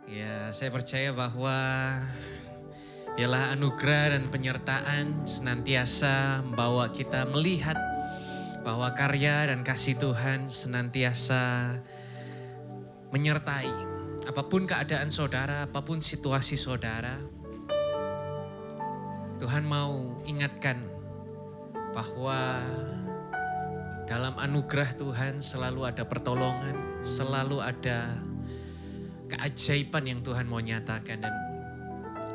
Ya, saya percaya bahwa biarlah anugerah dan penyertaan senantiasa membawa kita melihat bahwa karya dan kasih Tuhan senantiasa menyertai. Apapun keadaan saudara, apapun situasi saudara, Tuhan mau ingatkan bahwa dalam anugerah Tuhan selalu ada pertolongan, selalu ada keajaiban yang Tuhan mau nyatakan. Dan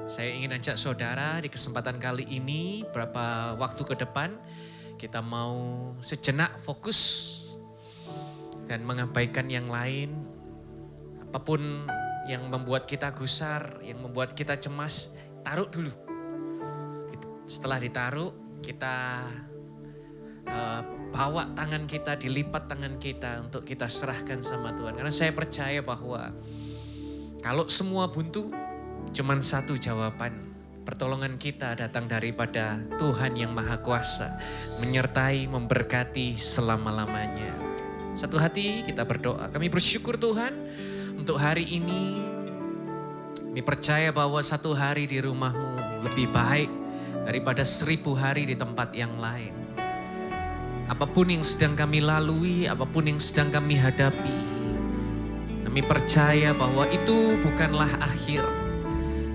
saya ingin ajak saudara di kesempatan kali ini, beberapa waktu ke depan, kita mau sejenak fokus dan mengabaikan yang lain. Apapun yang membuat kita gusar, yang membuat kita cemas, taruh dulu. Setelah ditaruh, kita bawa tangan kita, dilipat tangan kita untuk kita serahkan sama Tuhan. Karena saya percaya bahwa kalau semua buntu, cuman satu jawaban. Pertolongan kita datang daripada Tuhan yang Maha Kuasa, menyertai, memberkati selama-lamanya. Satu hati kita berdoa. Kami bersyukur Tuhan untuk hari ini. Kami percaya bahwa satu hari di rumah-Mu lebih baik daripada 1000 hari di tempat yang lain. Apapun yang sedang kami lalui, apapun yang sedang kami hadapi, kami percaya bahwa itu bukanlah akhir,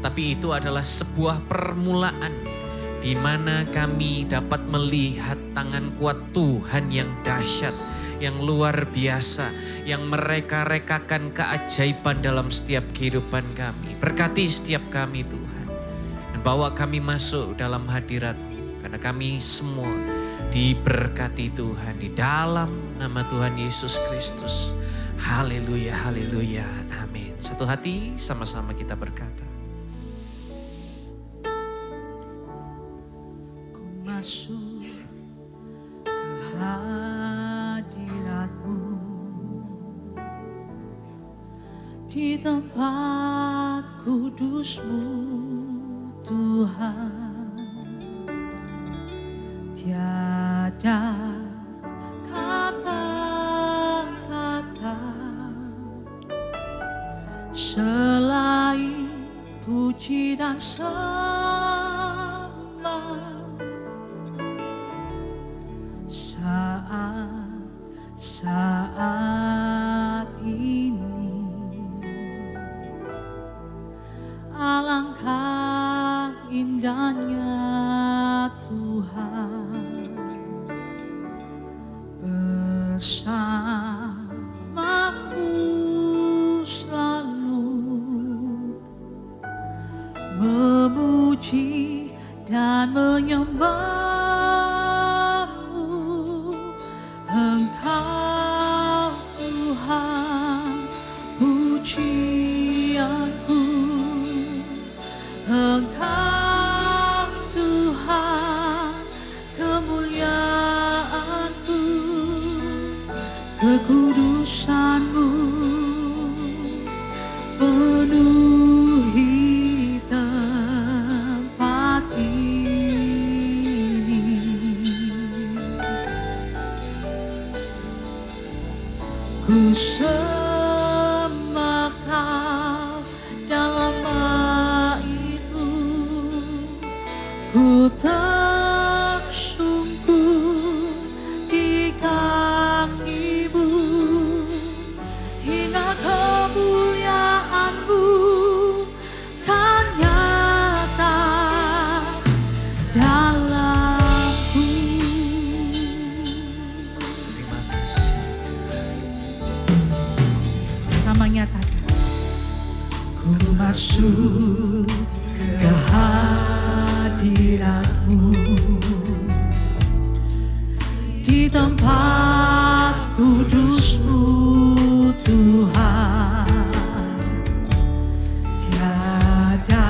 tapi itu adalah sebuah permulaan di mana kami dapat melihat tangan kuat Tuhan yang dahsyat, yang luar biasa, yang mereka-rekakan keajaiban dalam setiap kehidupan kami. Berkati setiap kami Tuhan, dan bawa kami masuk dalam hadirat-Mu, karena kami semua diberkati Tuhan di dalam nama Tuhan Yesus Kristus. Haleluya, haleluya, amin. Satu hati sama-sama kita berkata. Ku masuk ke hadirat-Mu, di tempat kudus-Mu Tuhan. Tiada selain puji dan sembah saat ini. Alangkah indahnya Tuhan bersama-Mu memuji dan menyembah-Mu. Engkau Tuhan pujianku, Engkau Tuhan kemuliaanku, kekudusan-Mu penuhi tempat ini. Ku sembah Kau dalam bait-Mu, ku tersungkur di kaki-Mu, hingga kemuliaan-Mu kan nyata dalamku. Terima kasih Tuhan. Sama nyatakan, ku masuk ke hadirat-Mu, di tempat kudus-Mu Tuhan. Tiada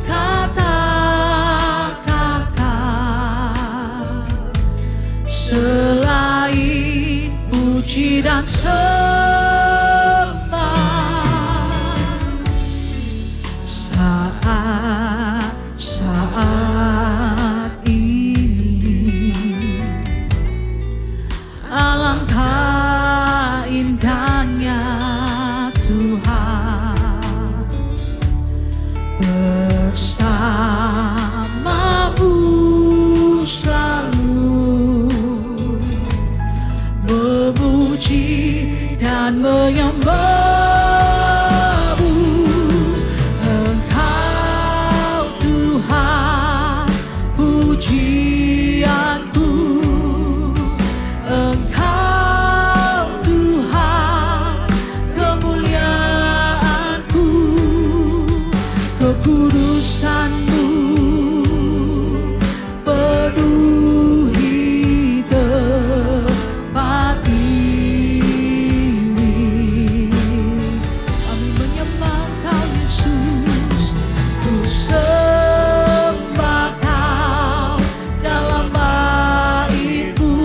kata-kata selain puji dan sembah saat ini. Alangkah indahnya menyembahmu. Engkau Tuhan pujianku, Engkau Tuhan kemuliaanku, kekudusan-Mu penuhi tempat ini. Kami menyembah Kau Yesus, ku sembah Kau dalam bait-Mu,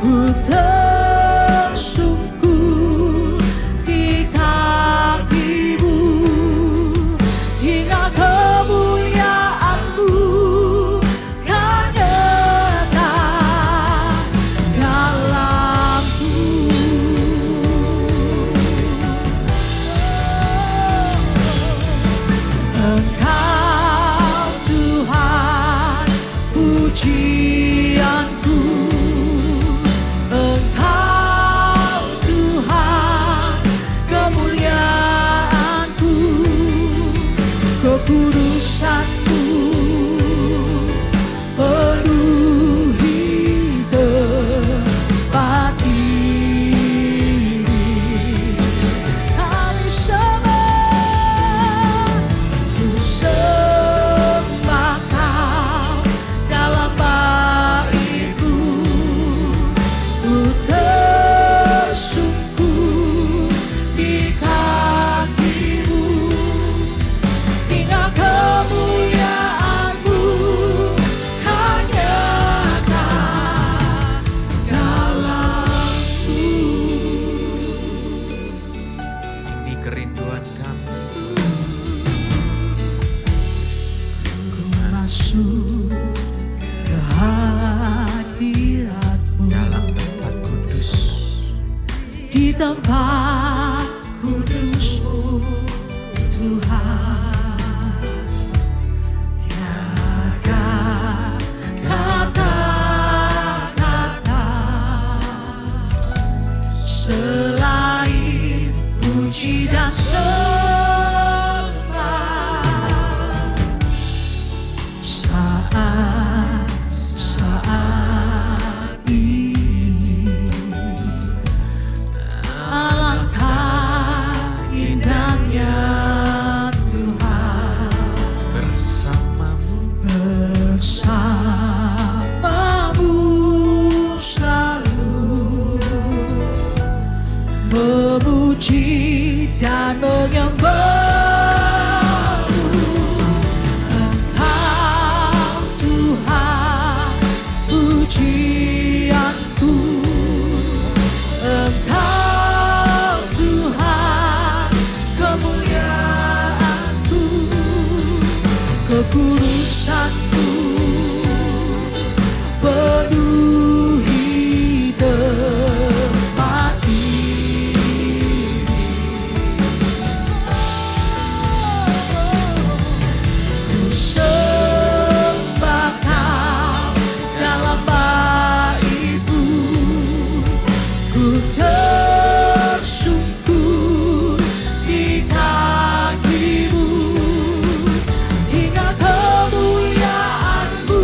ku tersungkur di kaki-Mu, hingga kemuliaan-Mu kan nyata dalamku. Engkau Tuhan pujianku, Engkau Tuhan kemuliaanku, kekudusan-Mu penuhi tempat ini. Kami ku sembah Kau dalam bait-Mu, ku tersungkur di kaki-Mu, hingga kemuliaan-Mu kan nyata dalamku. Ini kerinduan kami, Ku masuk ke hadirat-Mu, dalam tempat kudus. di tempat kudus-Mu Tuhan. Tiada kata-kata selain puji dan sembah. Saat ini alangkah indahnya Tuhan bersamamu selalu memuji dan menyembah-Mu. Engkau Tuhan pujianku, Engkau Tuhan kemuliaanku, kekudusan-Mu penuhi tempat ini. Ku sembah Kau dalam bait-Mu, ku tersungkur di kaki-Mu, hingga kemuliaan-Mu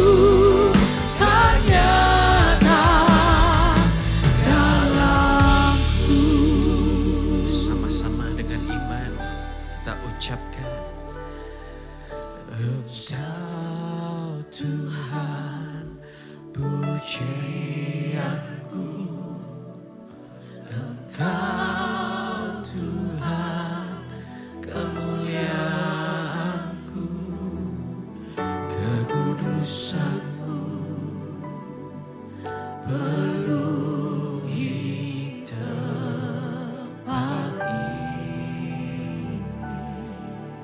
kan nyata dalamku. Sama-sama dengan iman kita ucapkan, Engkau Tuhan pujianku, Engkau Tuhan kemuliaanku, kekudusan-Mu penuhi tempat ini.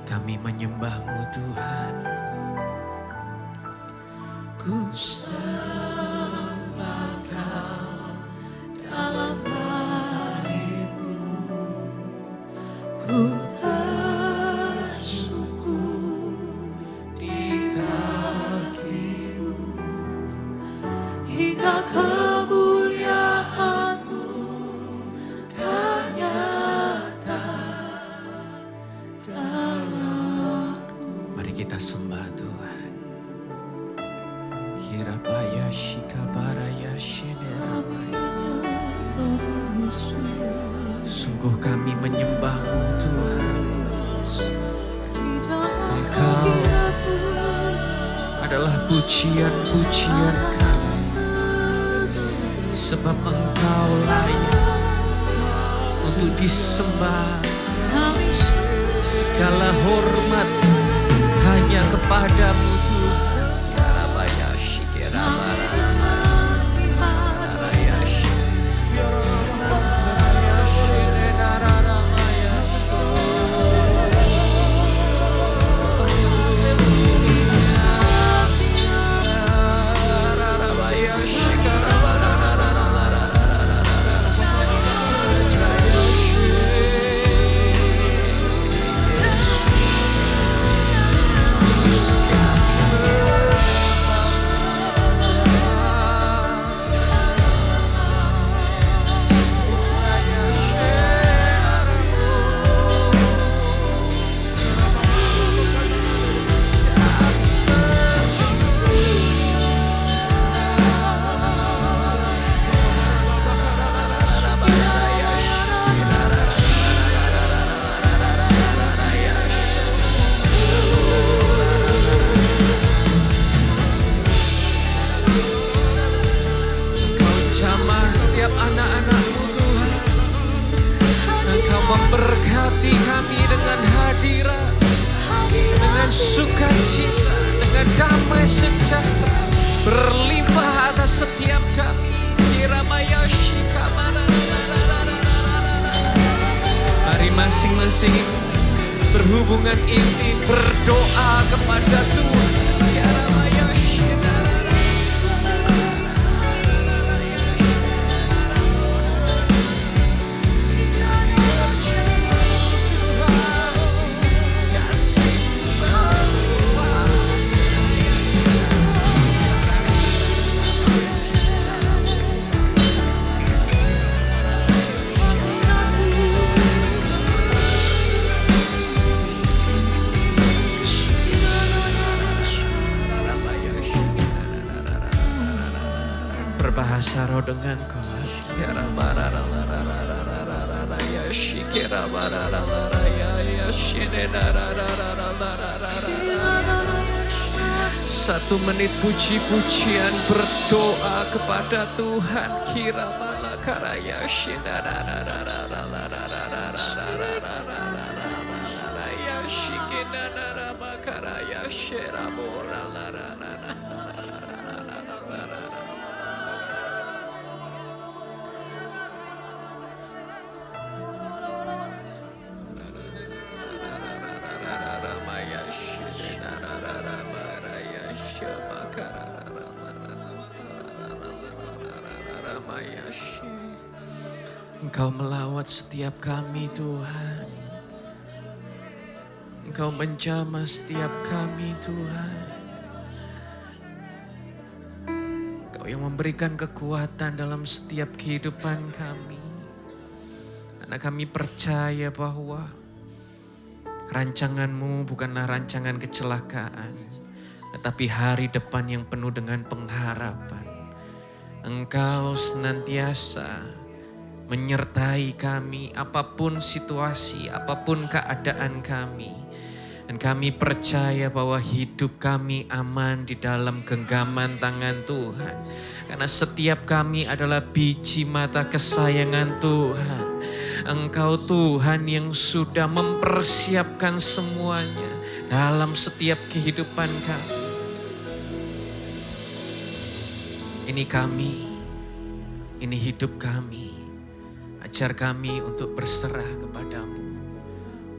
Kami menyembah-Mu Tuhan. Ku sembah Kau dalam bait-Mu, ku tersungkur di kaki-Mu, hingga kemuliaan-Mu kan Kita sembah Tuhan. Hirabaya shikabaraya shenerabaya. Sungguh kami menyembah-Mu Tuhan. Engkau adalah pujian-pujian kami. Sebab Engkau layak untuk disembah. Segala hormat hanya kepadamu Tuhan. Sarabaya shikerabarama. Memberkati kami dengan hadirat, dengan sukacita, dengan damai sejahtera berlimpah atas setiap kami. Mari masing-masing berhubungan intim berdoa kepada Tuhan. Berbahasa roh denganku. Satu menit puji-pujian berdoa kepada Tuhan. Kiramala karaya Engkau melawat setiap kami Tuhan. Engkau menjamah setiap kami Tuhan. Engkau yang memberikan kekuatan dalam setiap kehidupan kami. Karena kami percaya bahwa rancangan-Mu bukanlah rancangan kecelakaan, tetapi hari depan yang penuh dengan pengharapan. Engkau senantiasa menyertai kami apapun situasi, apapun keadaan kami. Dan kami percaya bahwa hidup kami aman di dalam genggaman tangan Tuhan. Karena setiap kami adalah biji mata kesayangan Tuhan. Engkau Tuhan yang sudah mempersiapkan semuanya dalam setiap kehidupan kami. Ini kami, ini hidup kami. Ajar kami untuk berserah kepadamu.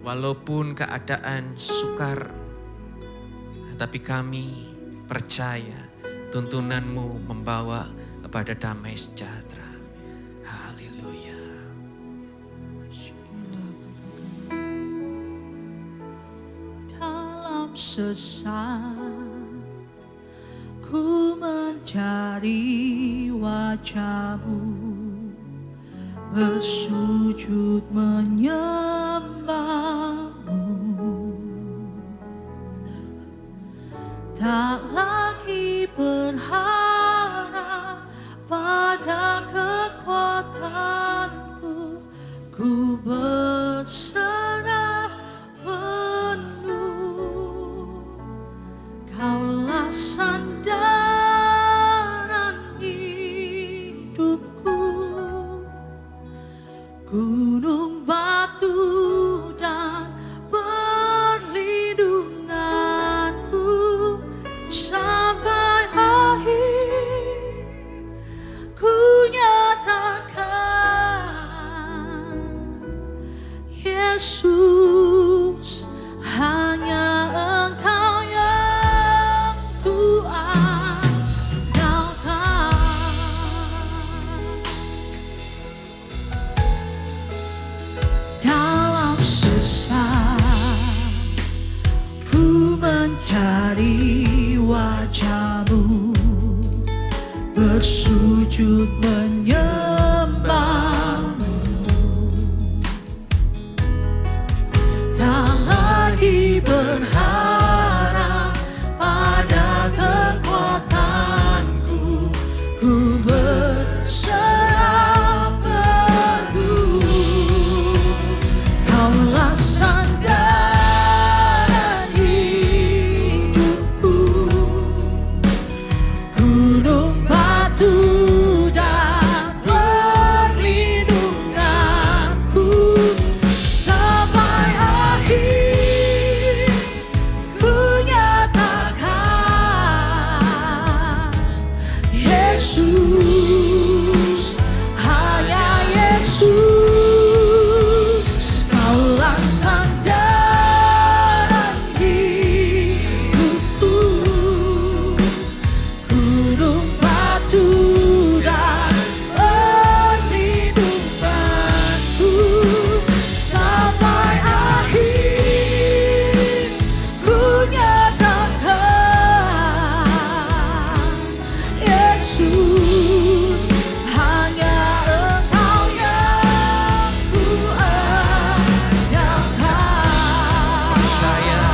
Walaupun keadaan sukar, tapi kami percaya tuntunan-Mu membawa kepada damai sejahtera. Haleluya. Dalam sesat ku mencari wajah-Mu, bersujud menyembah-Mu. sujud menyembahmu, tak lagi berharap pada kekuatanku, ku berserah penuh. Kaulah sandaran hidupku, gunung batu dan perlindunganku, sampai akhir ku nyatakan Yesus, hanya Yesus. Kaulah sandaran hidupku, gunung batu dan perlindunganku, sampai akhir ku nyatakan Yesus, hanya Engkau yang ku andalkan. Percaya,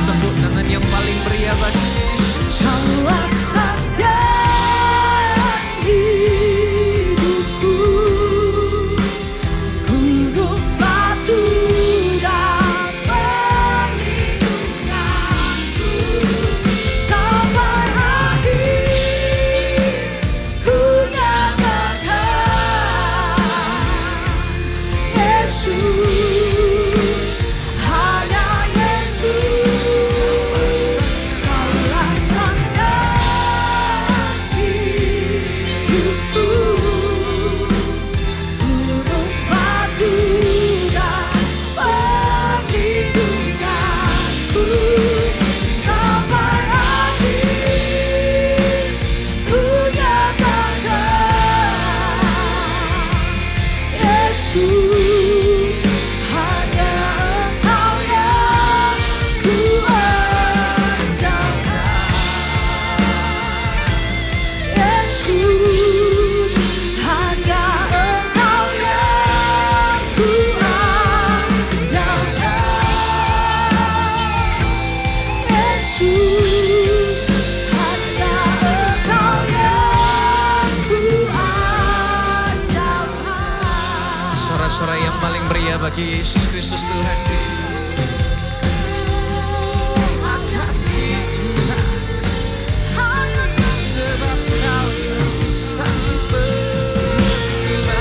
tepuk tangan yang paling meriah bagi Yesus. Kaulah sandaran hidupku, gunung batu dan perlindunganku, sampai akhir ku nyatakan Yesus, hanya Yesus. Kaulah sandaran hidupku, gunung batu dan perlindunganku, sampai akhir ku nyatakan Yesus, hanya Engkau yang ku andalkan. Yesus, hanya Engkau yang ku andalkan. Yesus, hanya Engkau yang ku andalkan. Sorak-sorak yang paling meriah bagi Yesus Kristus Tuhan kita. Terima kasih Tuhan, sebab Kau sangat berterima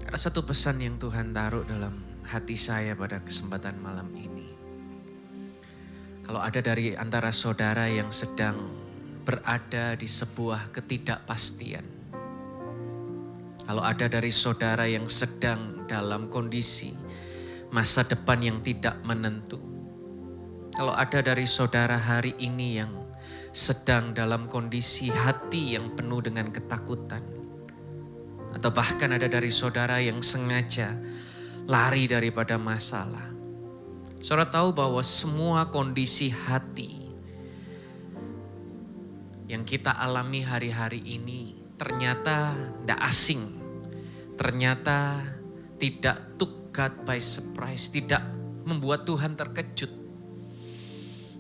Ada satu pesan yang Tuhan taruh dalam hati saya pada kesempatan malam ini. Kalau ada dari antara saudara yang sedang berada di sebuah ketidakpastian. Kalau ada dari saudara yang sedang dalam kondisi masa depan yang tidak menentu. Kalau ada dari saudara hari ini yang sedang dalam kondisi hati yang penuh dengan ketakutan. Atau bahkan ada dari saudara yang sengaja lari daripada masalah. Saudara tahu bahwa semua kondisi hati yang kita alami hari-hari ini ternyata tidak asing. Ternyata tidak took God by surprise, tidak membuat Tuhan terkejut.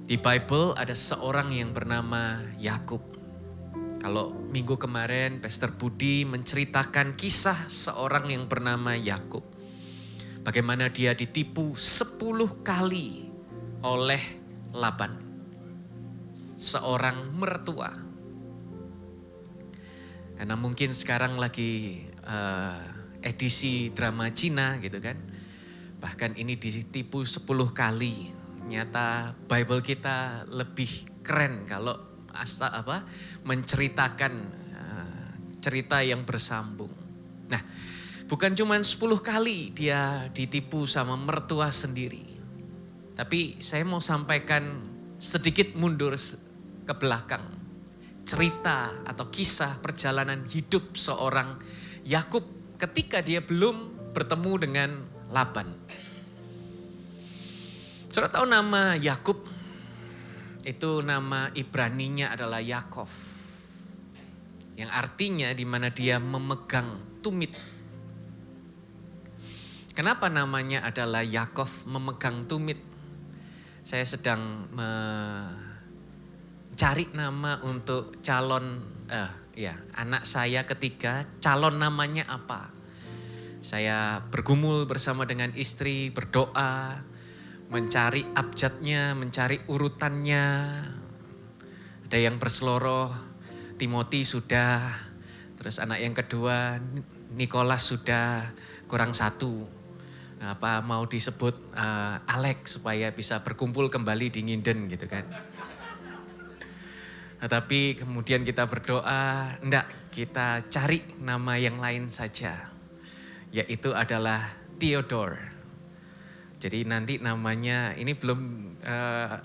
Di Bible ada seorang yang bernama Yakub. Kalau minggu kemarin Pastor Budi menceritakan kisah seorang yang bernama Yakub. Bagaimana dia ditipu 10 kali oleh Laban. Seorang mertua. Karena mungkin sekarang lagi edisi drama Cina gitu kan. Bahkan ini ditipu 10 kali. Nyata Bible kita lebih keren kalau menceritakan cerita yang bersambung. Nah, bukan cuma 10 kali dia ditipu sama mertua sendiri. Tapi saya mau sampaikan sedikit mundur ke belakang. Cerita atau kisah perjalanan hidup seorang Yakub ketika dia belum bertemu dengan Laban. Saudara tahu nama Yakub? Itu nama Ibraninya adalah Yakov. Yang artinya di mana dia memegang tumit. Kenapa namanya adalah Yakov memegang tumit? Saya sedang mencari nama untuk calon anak saya ketiga, calon namanya apa? Saya bergumul bersama dengan istri, berdoa, mencari abjadnya, mencari urutannya. Ada yang berseloroh, Timothy sudah, terus anak yang kedua Nikolas sudah, kurang satu. Apa mau disebut Alex supaya bisa berkumpul kembali di Nginden gitu kan. Nah, tapi kemudian kita berdoa, enggak, kita cari nama yang lain saja. Yaitu adalah Theodore. Jadi nanti namanya, ini belum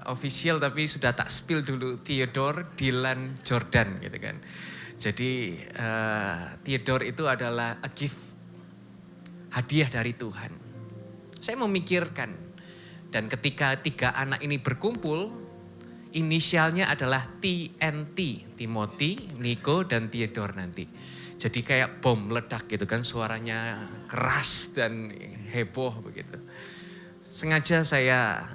official tapi sudah tak spill dulu. Theodore Dylan Jordan gitu kan. Jadi Theodore itu adalah a gift, hadiah dari Tuhan. Saya memikirkan, dan ketika 3 anak ini berkumpul, inisialnya adalah TNT. Timothy, Nico, dan Theodore nanti. Jadi kayak bom meledak gitu kan, suaranya keras dan heboh begitu. Sengaja saya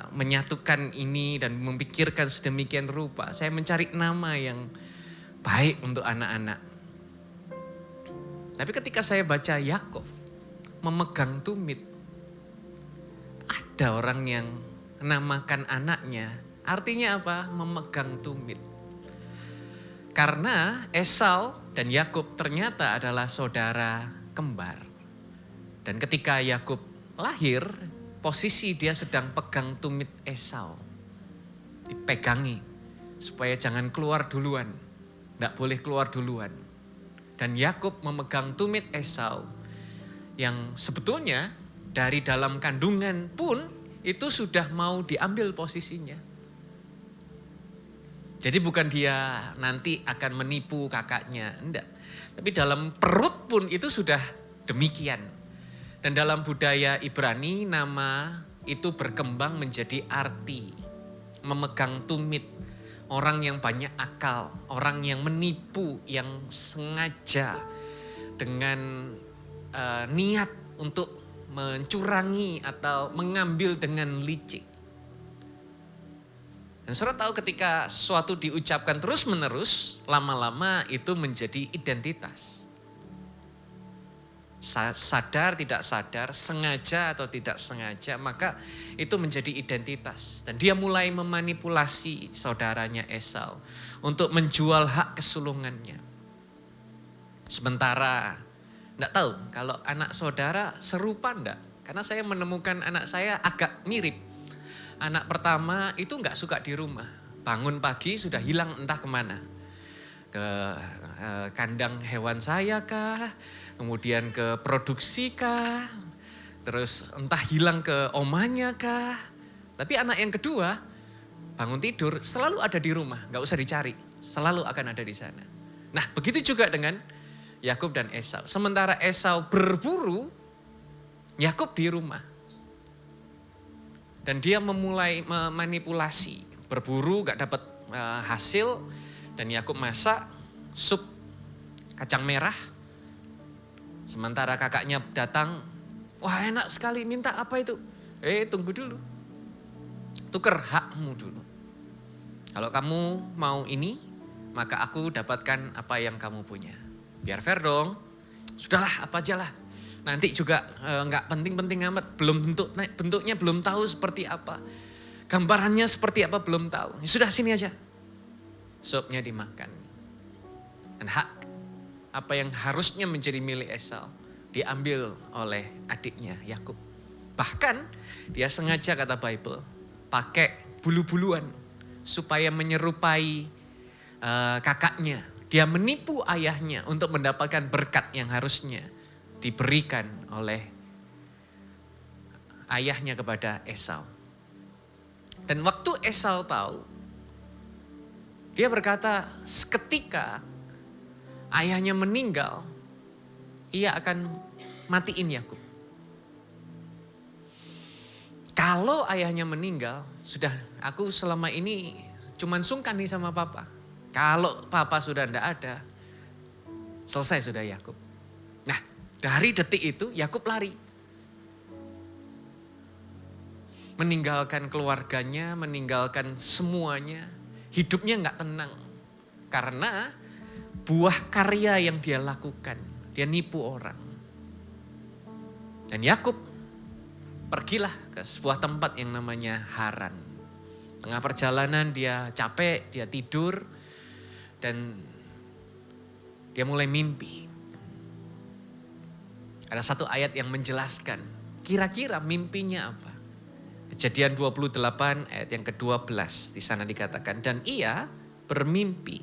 menyatukan ini dan memikirkan sedemikian rupa. Saya mencari nama yang baik untuk anak-anak. Tapi ketika saya baca Yakov memegang tumit, ada orang yang namakan anaknya. Artinya apa? Memegang tumit. Karena Esau dan Yakub ternyata adalah saudara kembar. Dan ketika Yakub lahir, posisi dia sedang pegang tumit Esau. Dipegangi supaya jangan keluar duluan. Tidak boleh keluar duluan. Dan Yakub memegang tumit Esau yang sebetulnya dari dalam kandungan pun itu sudah mau diambil posisinya. Jadi bukan dia nanti akan menipu kakaknya, enggak. Tapi dalam perut pun itu sudah demikian. Dan dalam budaya Ibrani nama itu berkembang menjadi arti. Memegang tumit. Orang yang banyak akal. Orang yang menipu, yang sengaja dengan niat untuk mencurangi atau mengambil dengan licik. Dan saudara tahu ketika sesuatu diucapkan terus menerus, lama-lama itu menjadi identitas. Sadar, tidak sadar, sengaja atau tidak sengaja, maka itu menjadi identitas. Dan dia mulai memanipulasi saudaranya Esau untuk menjual hak kesulungannya. Sementara, enggak tahu kalau anak saudara serupa enggak. Karena saya menemukan anak saya agak mirip. Anak pertama itu enggak suka di rumah. Bangun pagi sudah hilang entah kemana. Ke kandang hewan saya kah? Kemudian ke produksi kah, terus entah hilang ke omanya kah. Tapi anak yang kedua bangun tidur selalu ada di rumah, gak usah dicari, selalu akan ada di sana. Nah begitu juga dengan Yakub dan Esau. Sementara Esau berburu, Yakub di rumah. Dan dia memulai memanipulasi, berburu gak dapat hasil, dan Yakub masak sup kacang merah. Sementara kakaknya datang, wah enak sekali, minta apa itu? Tunggu dulu. Tuker hakmu dulu. Kalau kamu mau ini, maka aku dapatkan apa yang kamu punya. Biar fair dong. Sudahlah, apa aja lah. Nanti juga nggak penting-penting amat. Belum bentuknya belum tahu seperti apa. Gambarannya seperti apa belum tahu. Ya sudah, sini aja. Supnya dimakan. Dan hak apa yang harusnya menjadi milik Esau diambil oleh adiknya Yakub. Bahkan dia sengaja, kata Bible, pakai bulu-buluan supaya menyerupai kakaknya. Dia menipu ayahnya untuk mendapatkan berkat yang harusnya diberikan oleh ayahnya kepada Esau. Dan waktu Esau tahu, dia berkata, seketika ayahnya meninggal, ia akan matiin Yakub. Kalau ayahnya meninggal, sudah aku selama ini cuman sungkan nih sama papa. Kalau papa sudah tidak ada, selesai sudah Yakub. Nah, dari detik itu Yakub lari. Meninggalkan keluarganya, meninggalkan semuanya. Hidupnya nggak tenang. Karena buah karya yang dia lakukan, dia nipu orang. Dan Yakub pergilah ke sebuah tempat yang namanya Haran. Tengah perjalanan dia capek, dia tidur, dan dia mulai mimpi. Ada satu ayat yang menjelaskan kira-kira mimpinya apa. Kejadian 28 ayat yang ke-12 di sana dikatakan, dan ia bermimpi.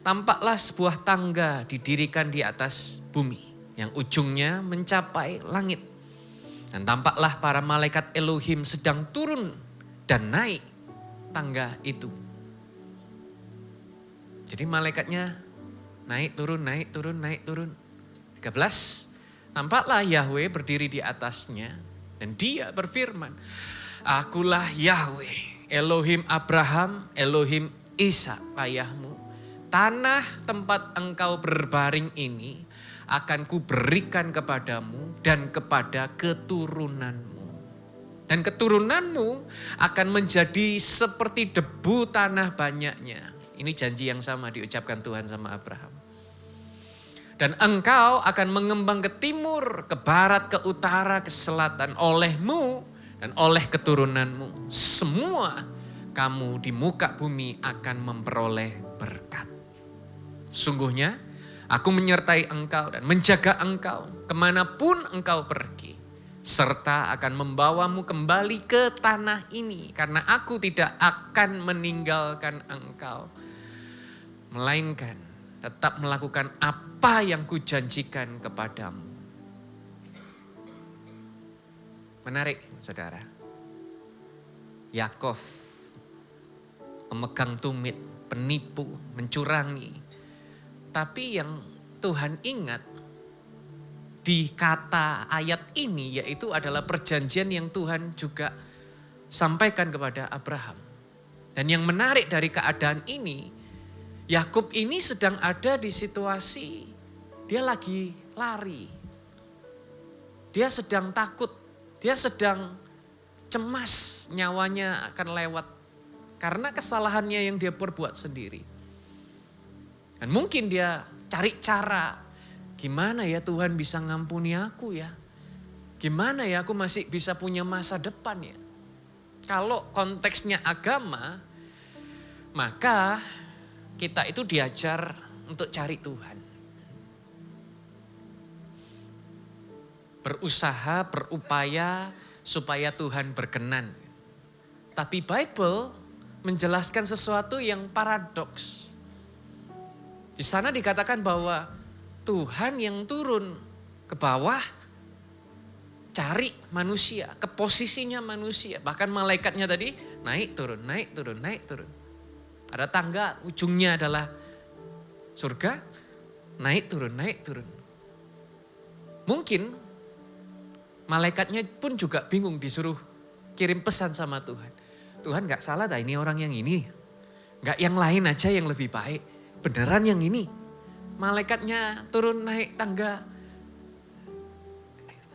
Tampaklah sebuah tangga didirikan di atas bumi yang ujungnya mencapai langit. Dan tampaklah para malaikat Elohim sedang turun dan naik tangga itu. Jadi malaikatnya naik turun, naik turun, naik turun. 13, tampaklah Yahweh berdiri di atasnya dan dia berfirman, akulah Yahweh, Elohim Abraham, Elohim Ishak ayahmu. Tanah tempat engkau berbaring ini akan kuberikan kepadamu dan kepada keturunanmu. Dan keturunanmu akan menjadi seperti debu tanah banyaknya. Ini janji yang sama diucapkan Tuhan sama Abraham. Dan engkau akan mengembang ke timur, ke barat, ke utara, ke selatan. Olehmu dan oleh keturunanmu. Semua kamu di muka bumi akan memperoleh berkat. Sungguhnya aku menyertai engkau dan menjaga engkau kemanapun engkau pergi. Serta akan membawamu kembali ke tanah ini. Karena aku tidak akan meninggalkan engkau. Melainkan tetap melakukan apa yang kujanjikan kepadamu. Menarik saudara. Yakov memegang tumit, penipu, mencurangi. Tapi yang Tuhan ingat di kata ayat ini yaitu adalah perjanjian yang Tuhan juga sampaikan kepada Abraham. Dan yang menarik dari keadaan ini, Yakub ini sedang ada di situasi dia lagi lari. Dia sedang takut, dia sedang cemas nyawanya akan lewat karena kesalahannya yang dia perbuat sendiri. Dan mungkin dia cari cara, gimana ya Tuhan bisa ngampuni aku ya? Gimana ya aku masih bisa punya masa depan ya? Kalau konteksnya agama, maka kita itu diajar untuk cari Tuhan. Berusaha, berupaya supaya Tuhan berkenan. Tapi Bible menjelaskan sesuatu yang paradoks. Di sana dikatakan bahwa Tuhan yang turun ke bawah cari manusia, ke posisinya manusia. Bahkan malaikatnya tadi naik turun, naik turun, naik turun. Ada tangga, ujungnya adalah surga, naik turun, naik turun. Mungkin malaikatnya pun juga bingung disuruh kirim pesan sama Tuhan. Tuhan gak salah dah ini orang yang ini. Gak yang lain aja yang lebih baik. Beneran yang ini. Malaikatnya turun naik tangga.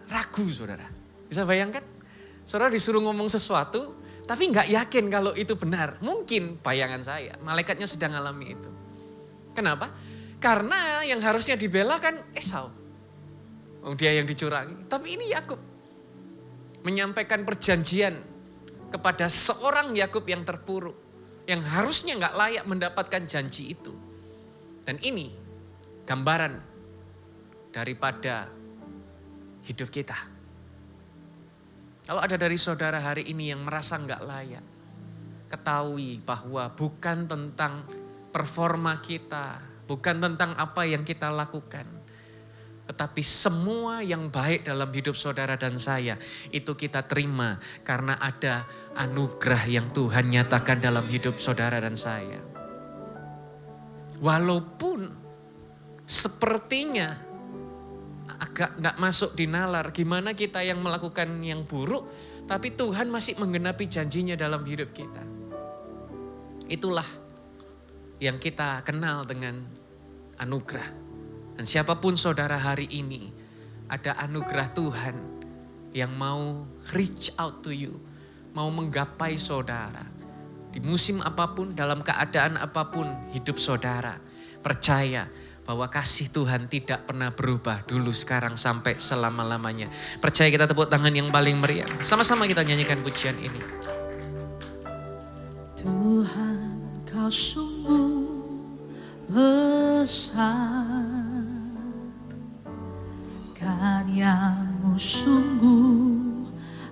Ragu saudara. Bisa bayangkan? Saudara disuruh ngomong sesuatu tapi gak yakin kalau itu benar. Mungkin bayangan saya malaikatnya sedang alami itu. Kenapa? Karena yang harusnya dibela kan Esau. Dia yang dicurangi. Tapi ini Yakub menyampaikan perjanjian kepada seorang Yakub yang terpuruk. Yang harusnya gak layak mendapatkan janji itu. Dan ini gambaran daripada hidup kita. Kalau ada dari saudara hari ini yang merasa gak layak, ketahui bahwa bukan tentang performa kita, bukan tentang apa yang kita lakukan, tetapi semua yang baik dalam hidup saudara dan saya itu kita terima karena ada anugerah yang Tuhan nyatakan dalam hidup saudara dan saya. Walaupun sepertinya agak gak masuk di nalar, gimana kita yang melakukan yang buruk, tapi Tuhan masih menggenapi janjinya dalam hidup kita. Itulah yang kita kenal dengan anugerah. Dan siapapun saudara hari ini, ada anugerah Tuhan yang mau reach out to you, mau menggapai saudara. Di musim apapun, dalam keadaan apapun hidup saudara, percaya bahwa kasih Tuhan tidak pernah berubah dulu, sekarang, sampai selama-lamanya. Percaya, kita tepuk tangan yang paling meriah. Sama-sama kita nyanyikan pujian ini. Tuhan, Kau sungguh besar, karya-Mu sungguh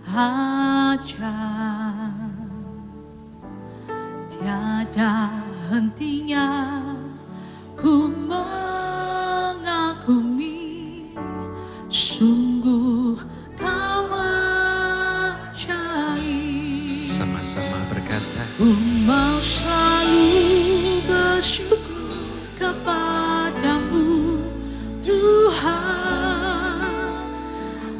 ajaib, tiada hentinya ku mengagumi, sungguh Kau ajaib. Sama-sama berkata, Ku mau selalu bersyukur kepadamu Tuhan,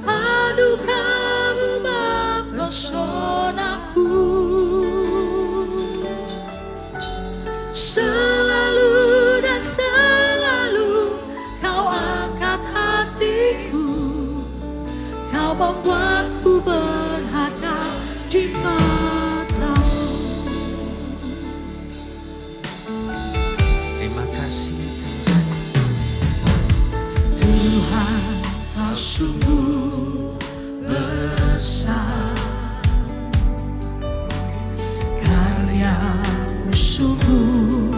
anugerah-Mu mempesonaku, selalu dan selalu Kau angkat hatiku, Kau membuatku berharga di mata-Mu. terima kasih Tuhan. Tuhan, Kau sungguh besar, karya-Mu sungguh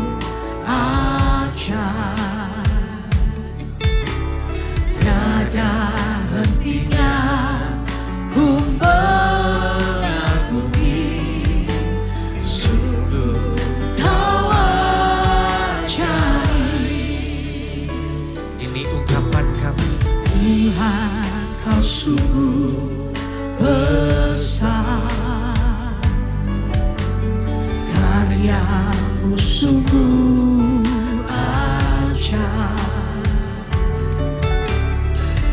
ajaib, tiada hentinya ku mengagumi, sungguh Kau ajaib. Ini ungkapan kami. Tuhan, Kau sungguh besar, karya-Mu sungguh ajaib,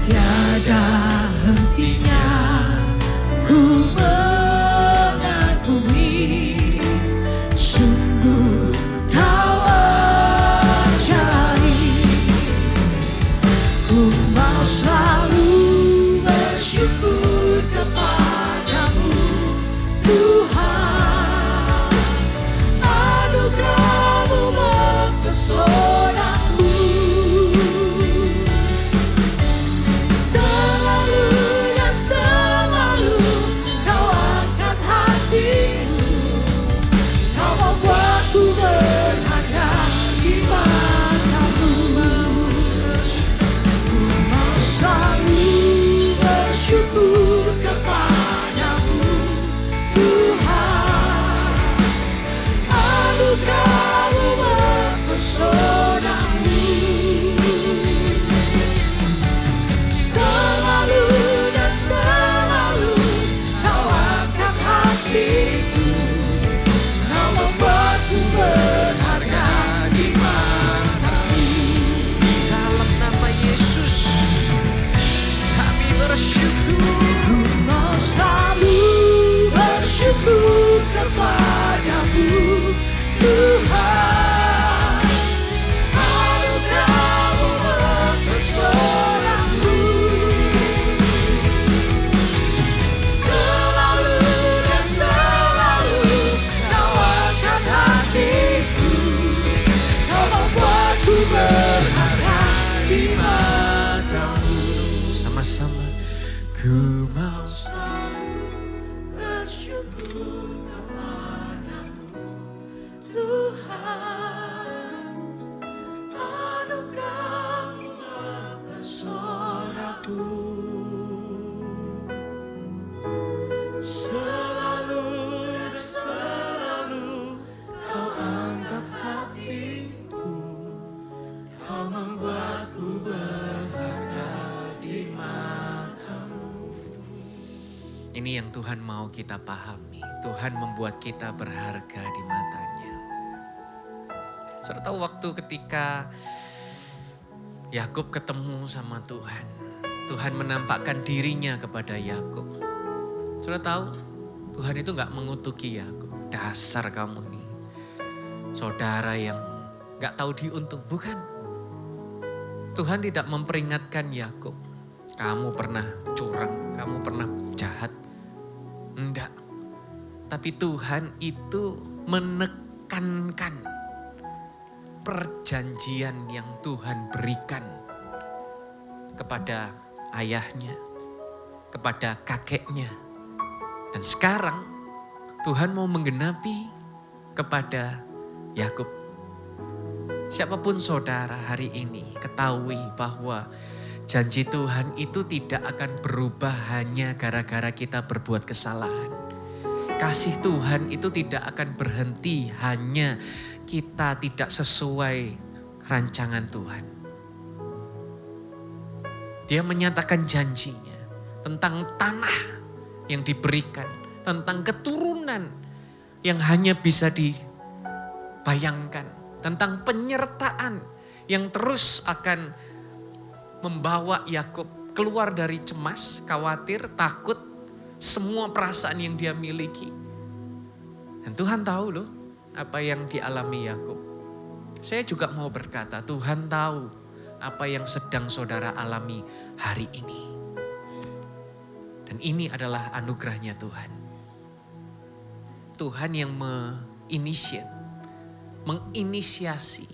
tiada hentinya ku mengagumi, sungguh Kau ajaib. Ku mau selalu bersyukur kepadamu Tuhan, anugerah Ku mau selalu bersyukur kepadamu Tuhan. Anugerah-Mu mempesonaku, selalu dan selalu Kau anggap hatiku, Kau membuatku berharga di mata-Mu. Ini yang Tuhan mau kita pahami. Tuhan membuat kita berharga di matanya. Saudara tahu waktu ketika Yakub ketemu sama Tuhan. Tuhan menampakkan dirinya kepada Yakub. Saudara tahu Tuhan itu gak mengutuki Yakub. Dasar kamu nih, saudara yang gak tahu diuntung. Bukan. Tuhan tidak memperingatkan Yakub. Kamu pernah curang, kamu pernah jahat. Enggak. Tapi Tuhan itu menekankan perjanjian yang Tuhan berikan kepada ayahnya, kepada kakeknya. Dan sekarang Tuhan mau menggenapi kepada Yakub. Siapapun saudara hari ini ketahui bahwa janji Tuhan itu tidak akan berubah hanya gara-gara kita berbuat kesalahan. Kasih Tuhan itu tidak akan berhenti hanya kita tidak sesuai rancangan Tuhan. Dia menyatakan janjinya tentang tanah yang diberikan, tentang keturunan yang hanya bisa dibayangkan, tentang penyertaan yang terus akan membawa Yakub keluar dari cemas, khawatir, takut, semua perasaan yang dia miliki. Dan Tuhan tahu loh apa yang dialami Yakub. Saya juga mau berkata, Tuhan tahu apa yang sedang saudara alami hari ini. Dan ini adalah anugerahnya Tuhan. Tuhan yang menginisiasi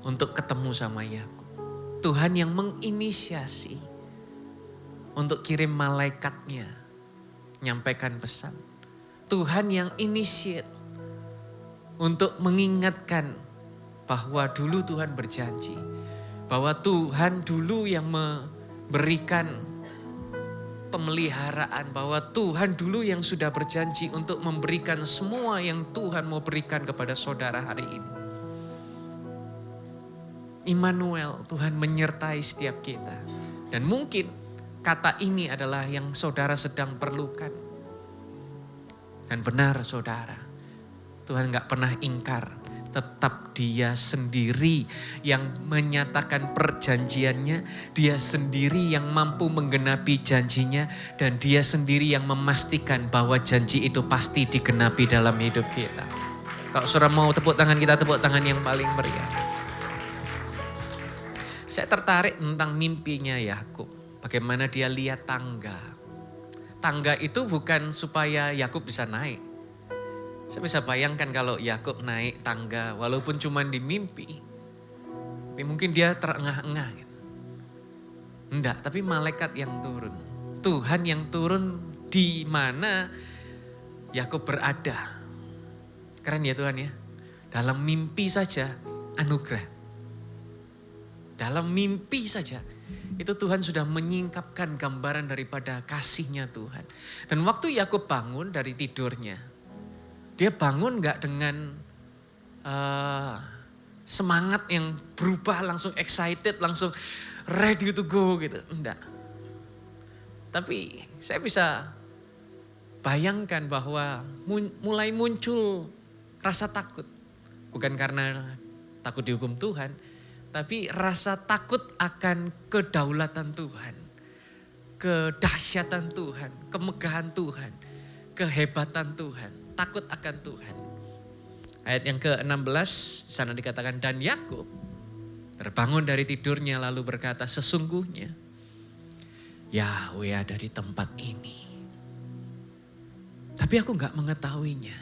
untuk ketemu sama Yakub. Tuhan yang menginisiasi untuk kirim malaikatnya, nyampaikan pesan. Tuhan yang initiate untuk mengingatkan bahwa dulu Tuhan berjanji. Bahwa Tuhan dulu yang memberikan pemeliharaan. Bahwa Tuhan dulu yang sudah berjanji untuk memberikan semua yang Tuhan mau berikan kepada saudara hari ini. Immanuel, Tuhan menyertai setiap kita. Dan mungkin kata ini adalah yang saudara sedang perlukan. Dan benar saudara, Tuhan gak pernah ingkar. Tetap Dia sendiri yang menyatakan perjanjiannya. Dia sendiri yang mampu menggenapi janjinya. Dan Dia sendiri yang memastikan bahwa janji itu pasti digenapi dalam hidup kita. Kalau saudara mau tepuk tangan, kita tepuk tangan yang paling meriah. Saya tertarik tentang mimpinya Yakub. Bagaimana dia lihat tangga. Tangga itu bukan supaya Yakub bisa naik. Saya bisa bayangkan kalau Yakub naik tangga walaupun cuma di mimpi. Tapi mungkin dia terengah-engah gitu. Enggak, tapi malaikat yang turun. Tuhan yang turun di mana Yakub berada. Keren ya Tuhan ya. Dalam mimpi saja anugerah. Dalam mimpi saja. Itu Tuhan sudah menyingkapkan gambaran daripada kasihnya Tuhan. Dan waktu Yakub bangun dari tidurnya. Dia bangun gak dengan semangat yang berubah langsung excited, langsung ready to go gitu. Enggak. Tapi saya bisa bayangkan bahwa mulai muncul rasa takut. Bukan karena takut dihukum Tuhan. Tapi rasa takut akan kedaulatan Tuhan, kedahsyatan Tuhan, kemegahan Tuhan, kehebatan Tuhan, takut akan Tuhan. Ayat yang ke-16 sana dikatakan, dan Yakub terbangun dari tidurnya lalu berkata, sesungguhnya Yahweh ada di tempat ini. Tapi aku gak mengetahuinya.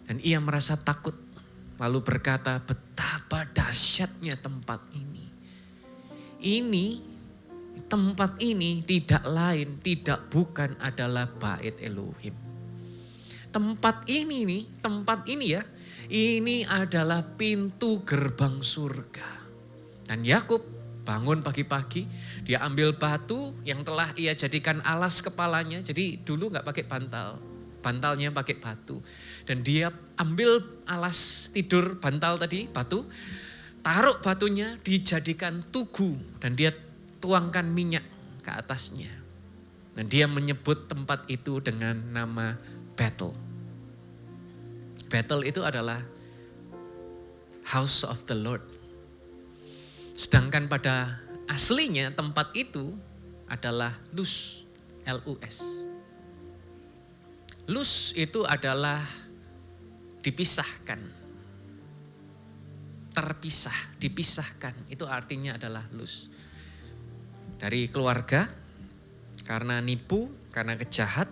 Dan ia merasa takut. Lalu berkata, betapa dahsyatnya tempat ini. Ini tempat ini tidak lain, tidak bukan adalah Bait Elohim. Tempat ini ya, ini adalah pintu gerbang surga. Dan Yakub bangun pagi-pagi, dia ambil batu yang telah ia jadikan alas kepalanya. Jadi dulu gak pakai bantal, bantalnya pakai batu. Dan dia ambil alas tidur bantal tadi, batu, taruh batunya dijadikan tugu dan dia tuangkan minyak ke atasnya. Dan dia menyebut tempat itu dengan nama Bethel. Bethel itu adalah House of the Lord. Sedangkan pada aslinya tempat itu adalah Luz, L-U-S. Luz itu adalah dipisahkan, terpisah, dipisahkan. Itu artinya adalah Luz. Dari keluarga, karena nipu, karena kejahat,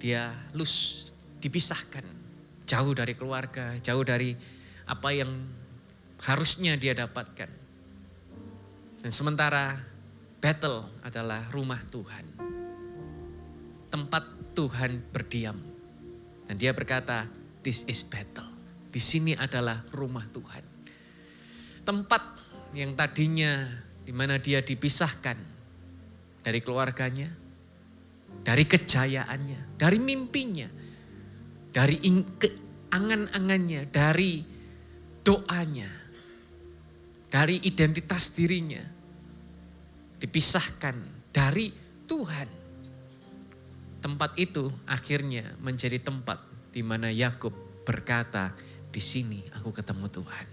dia Luz, dipisahkan. Jauh dari keluarga, jauh dari apa yang harusnya dia dapatkan. Dan sementara Bethel adalah rumah Tuhan. Tempat Tuhan berdiam. Dan dia berkata, this is Bethel. Di sini adalah rumah Tuhan. Tempat yang tadinya di mana dia dipisahkan dari keluarganya, dari kejayaannya, dari mimpinya, dari angan-angannya, dari doanya, dari identitas dirinya, dipisahkan dari Tuhan. Tempat itu akhirnya menjadi tempat di mana Yakub berkata, di sini aku ketemu Tuhan.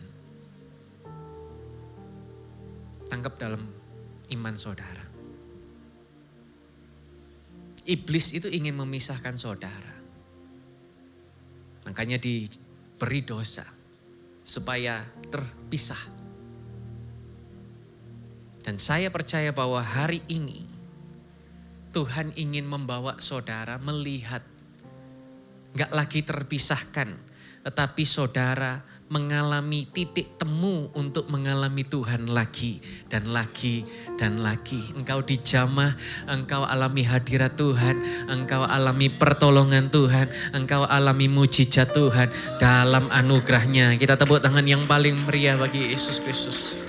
Tangkap dalam iman saudara. Iblis itu ingin memisahkan saudara. Makanya diberi dosa supaya terpisah. Dan saya percaya bahwa hari ini Tuhan ingin membawa saudara melihat gak lagi terpisahkan, tetapi saudara mengalami titik temu untuk mengalami Tuhan lagi dan lagi dan lagi. Engkau dijamah, engkau alami hadirat Tuhan, engkau alami pertolongan Tuhan, engkau alami mujizat Tuhan dalam anugerahnya. Kita tepuk tangan yang paling meriah bagi Yesus Kristus.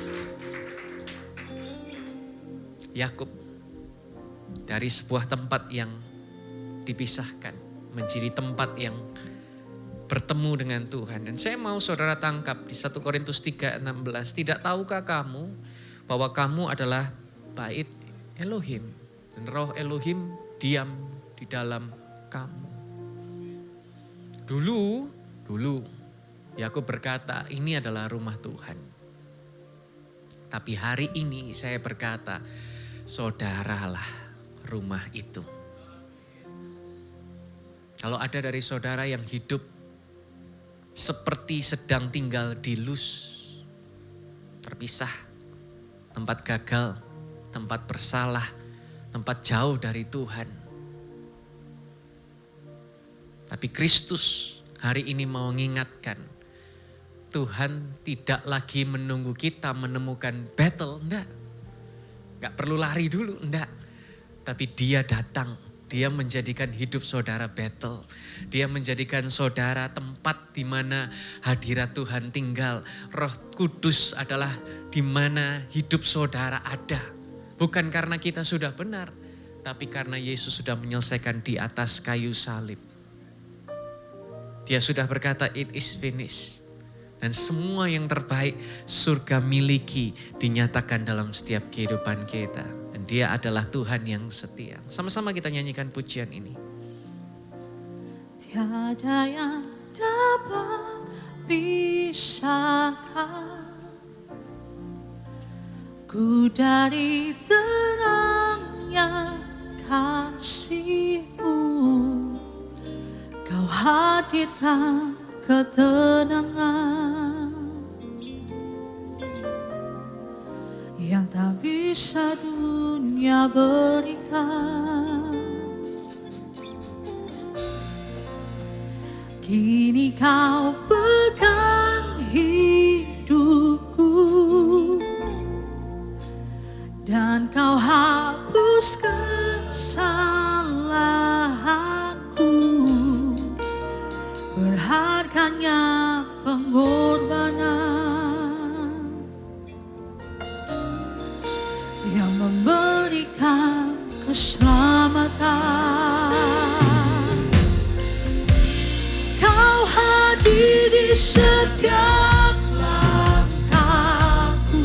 Yakub dari sebuah tempat yang dipisahkan menjadi tempat yang bertemu dengan Tuhan. Dan saya mau saudara tangkap di 1 Korintus 3:16. Tidak tahukah kamu bahwa kamu adalah Bait Elohim. Dan roh Elohim diam di dalam kamu. Dulu Yakub berkata ini adalah rumah Tuhan. Tapi hari ini saya berkata saudaralah rumah itu. Kalau ada dari saudara yang hidup seperti sedang tinggal di Luz, terpisah, tempat gagal, tempat bersalah, tempat jauh dari Tuhan. Tapi Kristus hari ini mau mengingatkan, Tuhan tidak lagi menunggu kita menemukan Bethel, enggak. Enggak perlu lari dulu, enggak. Tapi dia datang. Dia menjadikan hidup saudara Bethel. Dia menjadikan saudara tempat di mana hadirat Tuhan tinggal. Roh Kudus adalah di mana hidup saudara ada. Bukan karena kita sudah benar, tapi karena Yesus sudah menyelesaikan di atas kayu salib. Dia sudah berkata, it is finished. Dan semua yang terbaik surga miliki dinyatakan dalam setiap kehidupan kita. Dan dia adalah Tuhan yang setia. Sama-sama kita nyanyikan pujian ini. Tiada yang dapat pisahkan ku dari terangnya kasih-Mu. Kau hadirkan ketenangan yang tak bisa dunia berikan. Kini kau pegang hidupku dan kau pengorbanan yang memberikan keselamatan. Kau hadir di setiap langkahku,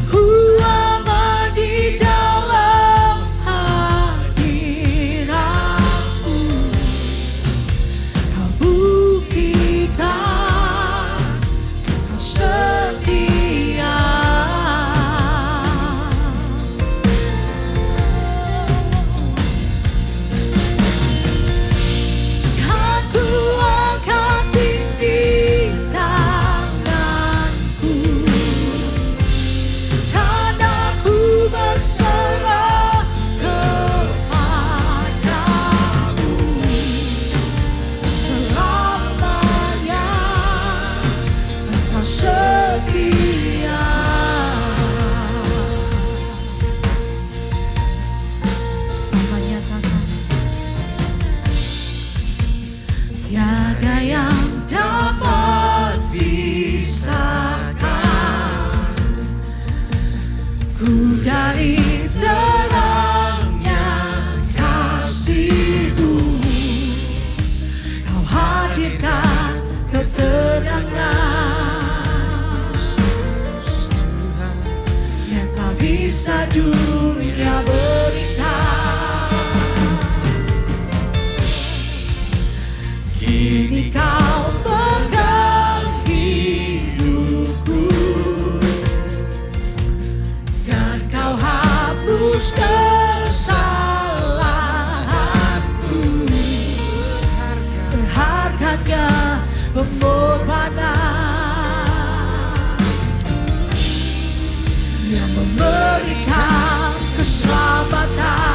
ku aman di dalam hadiratmu. Kau buktikan kau setia. Aku angkat tinggi tanganku, tandanya berserah kepadamu. Selamanya Engkau setia. Sama nyatakan, tiada yang dapat pisahkan ku dari terangnya kasih-Mu. Kau hadirkan ketenangan yang tak bisa dunia berikan. Kini Kau pegang hidupku dan Kau hapus kesalahanku. Berharganya pengorbanan yang memberikan keselamatan.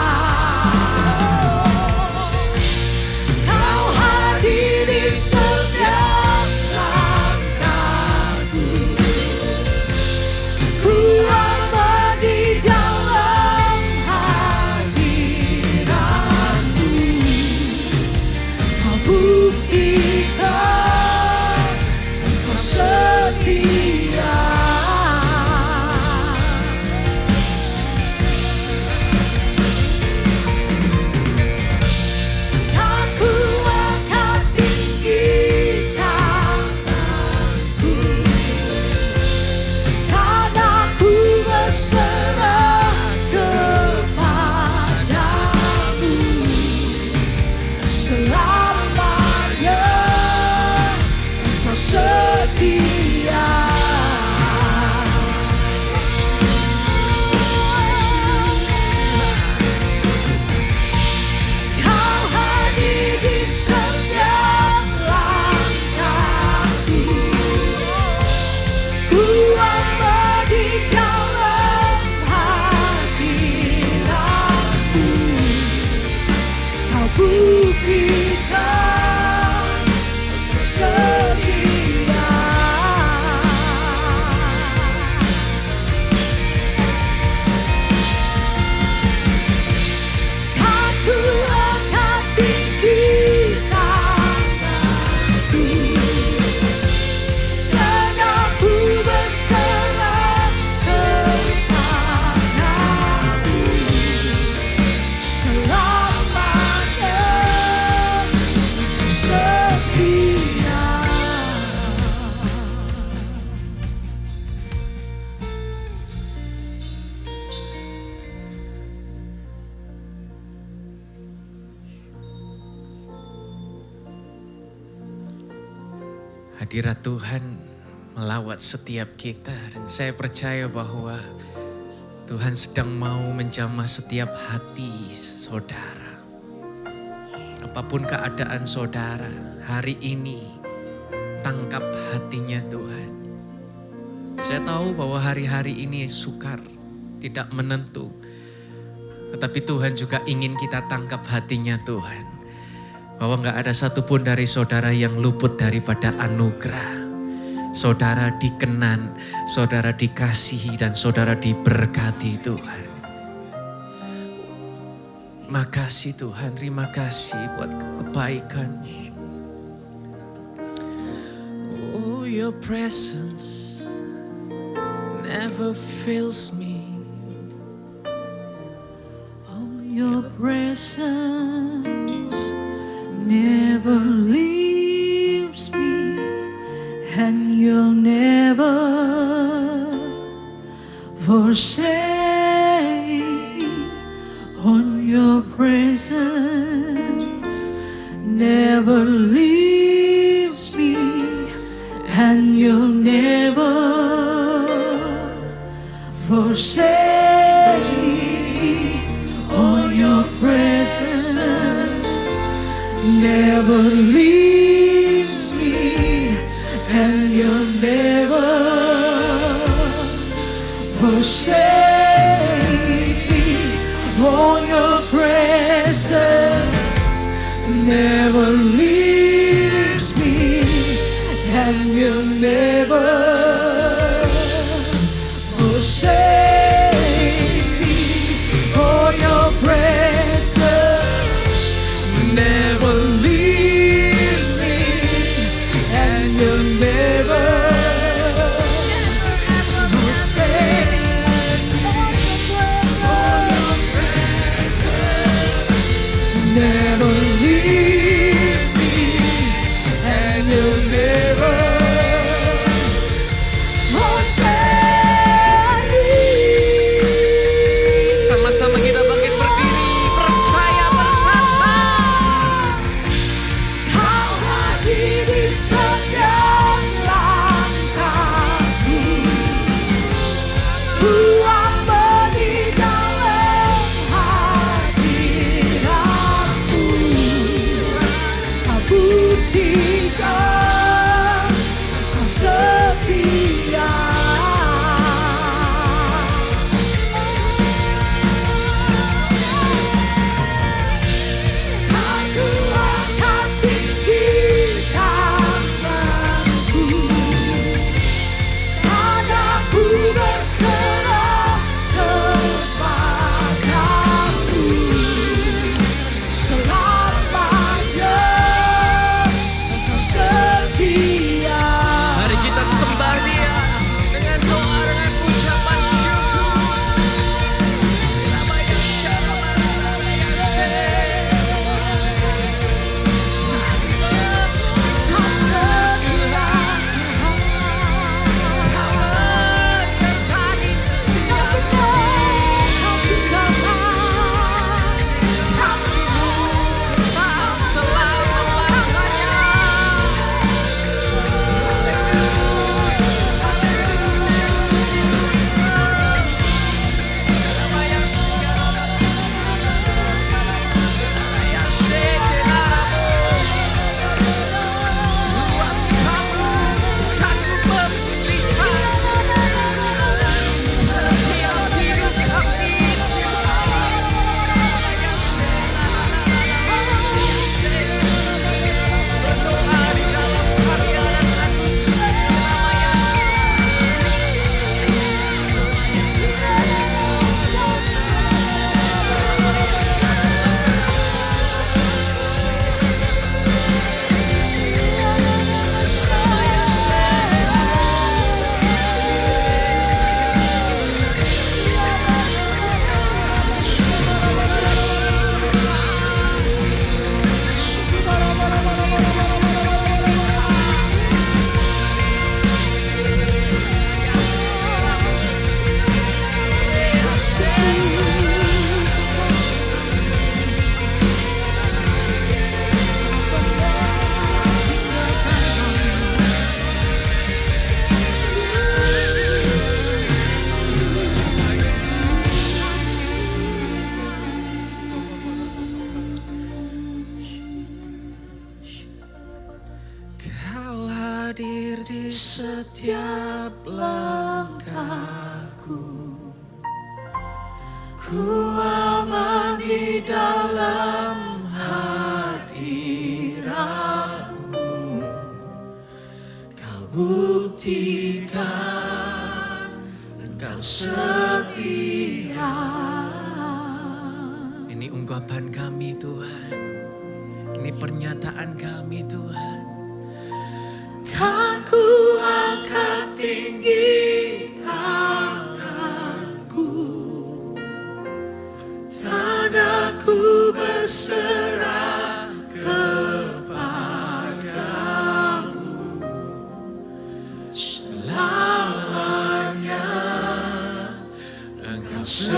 Kau hadir di setiap langkahku, ku aman di dalam hadiratmu. Kau buktikan Engkau setia. Aku angkat tinggi tanganku, tandanya berserah kepadamu. Selamanya Engkau setia. Kau hadir di setiap langkahku, ku aman di dalam hadiratmu. Kau buktikan Engkau setia. Aku angkat tinggi tanganku, tandanya berserah kepadamu. Selamanya Engkau setia. Hadirat Tuhan melawat setiap kita dan saya percaya bahwa Tuhan sedang mau menjamah setiap hati saudara. Apapun keadaan saudara hari ini, tangkap hatinya Tuhan. Saya tahu bahwa hari-hari ini sukar, tidak menentu. Tetapi Tuhan juga ingin kita tangkap hatinya Tuhan. Bahwa gak ada satupun dari saudara yang luput daripada anugerah. Saudara dikenan, saudara dikasihi dan saudara diberkati Tuhan. Makasih Tuhan, terima kasih buat kebaikan. your presence never fails me. Oh, your presence never leaves me, and you'll never forsake me. On your presence never leaves me, and you'll never forsake me. On your presence never leaves me, and you'll never forsake me. On your presence never leaves me, and you'll never forsake me. Oh, your presence never leaves me, and you'll never forsake me. Never leaves me, and you'll never forsake me. Sama-sama kita bangkit berdiri, percaya berkata, Kau hadir di setiap langkahku. Ku aman di dalam hadiratmu. Kau buktikan kau setia. Aku akan tinggikan namamu. Tanahku berserah kepadamu. Selamanya Engkau setia. mari kita sembah Dia dengan doa, dengan ucapan syukur. Kau setia Kau tinggalkan Kasih-Mu kekal selama-lamanya. Kuasa-Mu sanggup memulihkan setiap hidup kami. Berdoa di dalam karya dan anugerah. Kau hadir di setiap langkahku. Ku aman di dalam hadiratmu. Kau buktikan Engkau setia. Ini ungkapan kami Tuhan. Ini pernyataan kami Tuhan. Kan ku tinggi tanganku, tandanya berserah kepadamu selamanya. Engkau setia.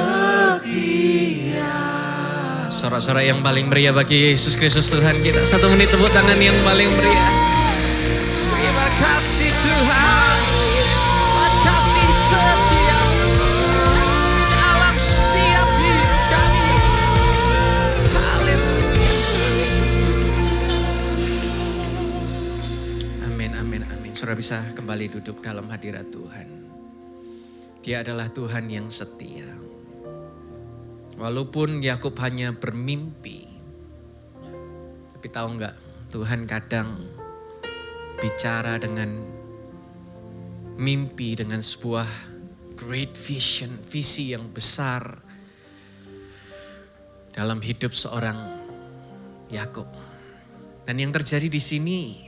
Sorak-sorak yang paling meriah bagi Yesus Kristus Tuhan kita. 1 menit tepuk tangan yang paling meriah. Terima kasih Tuhan. Terima kasih setiamu dalam setiap hidup kami. Haleluya. Amin, amin, amin. Saudara bisa kembali duduk dalam hadirat Tuhan. Dia adalah Tuhan yang setia. Walaupun Yakub hanya bermimpi, tapi tahu nggak, Tuhan kadang bicara dengan mimpi, dengan sebuah great vision, visi yang besar dalam hidup seorang Yakub. Dan yang terjadi di sini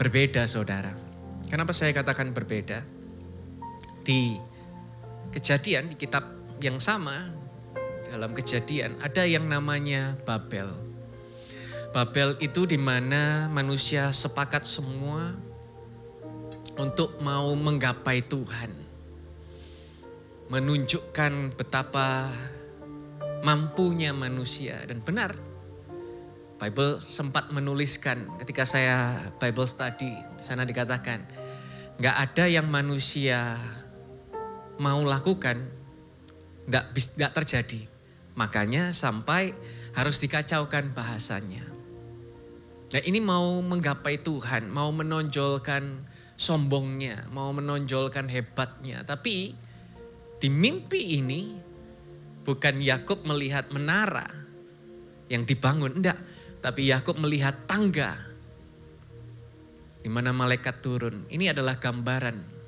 berbeda, saudara. Kenapa saya katakan berbeda? Di Kejadian, di kitab yang sama, dalam Kejadian ada yang namanya Babel. Babel itu di mana manusia sepakat semua untuk mau menggapai Tuhan. Menunjukkan betapa mampunya manusia. Dan benar, Bible sempat menuliskan ketika saya Bible study, di sana dikatakan, nggak ada yang manusia mau lakukan, nggak terjadi. Makanya sampai harus dikacaukan bahasanya. Nah ini mau menggapai Tuhan, mau menonjolkan sombongnya, mau menonjolkan hebatnya. Tapi di mimpi ini bukan Yakub melihat menara yang dibangun, enggak. Tapi Yakub melihat tangga di mana malaikat turun. Ini adalah gambaran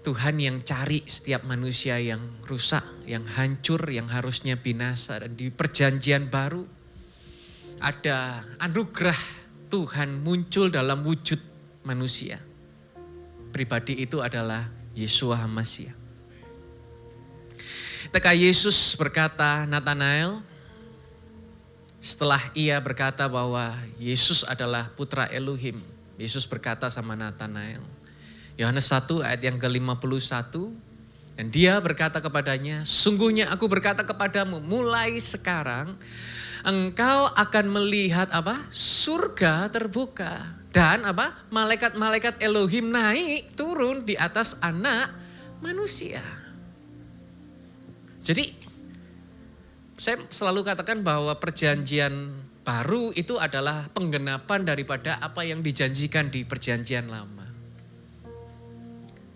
Tuhan yang cari setiap manusia yang rusak, yang hancur, yang harusnya binasa. Dan di perjanjian baru ada anugerah Tuhan muncul dalam wujud manusia. Pribadi itu adalah Yeshua HaMashiach. Ketika Yesus berkata, Nathanael, setelah ia berkata bahwa Yesus adalah putra Elohim, Yesus berkata sama Nathanael, Yohanes 1 ayat yang ke-51. Dan dia berkata kepadanya, sungguhnya aku berkata kepadamu, mulai sekarang engkau akan melihat apa? Surga terbuka. Dan apa? Malaikat-malaikat Elohim naik turun di atas anak manusia. Jadi saya selalu katakan bahwa perjanjian baru itu adalah penggenapan daripada apa yang dijanjikan di perjanjian lama.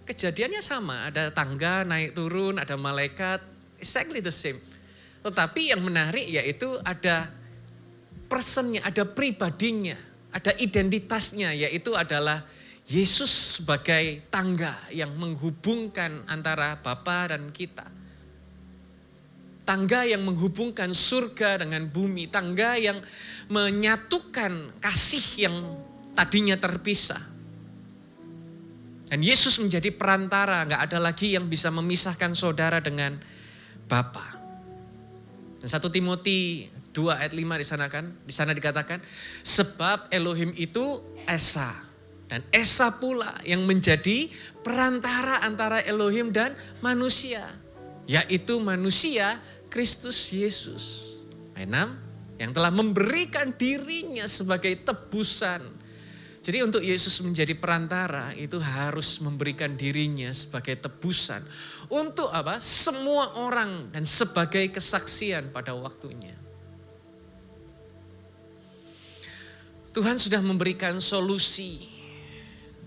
Kejadiannya sama, ada tangga naik turun, ada malaikat, exactly the same. Tetapi yang menarik yaitu ada personnya, ada pribadinya, ada identitasnya, yaitu adalah Yesus sebagai tangga yang menghubungkan antara Bapa dan kita. Tangga yang menghubungkan surga dengan bumi, tangga yang menyatukan kasih yang tadinya terpisah. Dan Yesus menjadi perantara, gak ada lagi yang bisa memisahkan saudara dengan Bapa. Dan 1 Timothy 2 ayat 5 di sana dikatakan, sebab Elohim itu Esa. Dan Esa pula yang menjadi perantara antara Elohim dan manusia. Yaitu manusia Kristus Yesus. Ayat 6, yang telah memberikan dirinya sebagai tebusan. Jadi untuk Yesus menjadi perantara itu harus memberikan dirinya sebagai tebusan. Untuk apa? Semua orang dan sebagai kesaksian pada waktunya. Tuhan sudah memberikan solusi.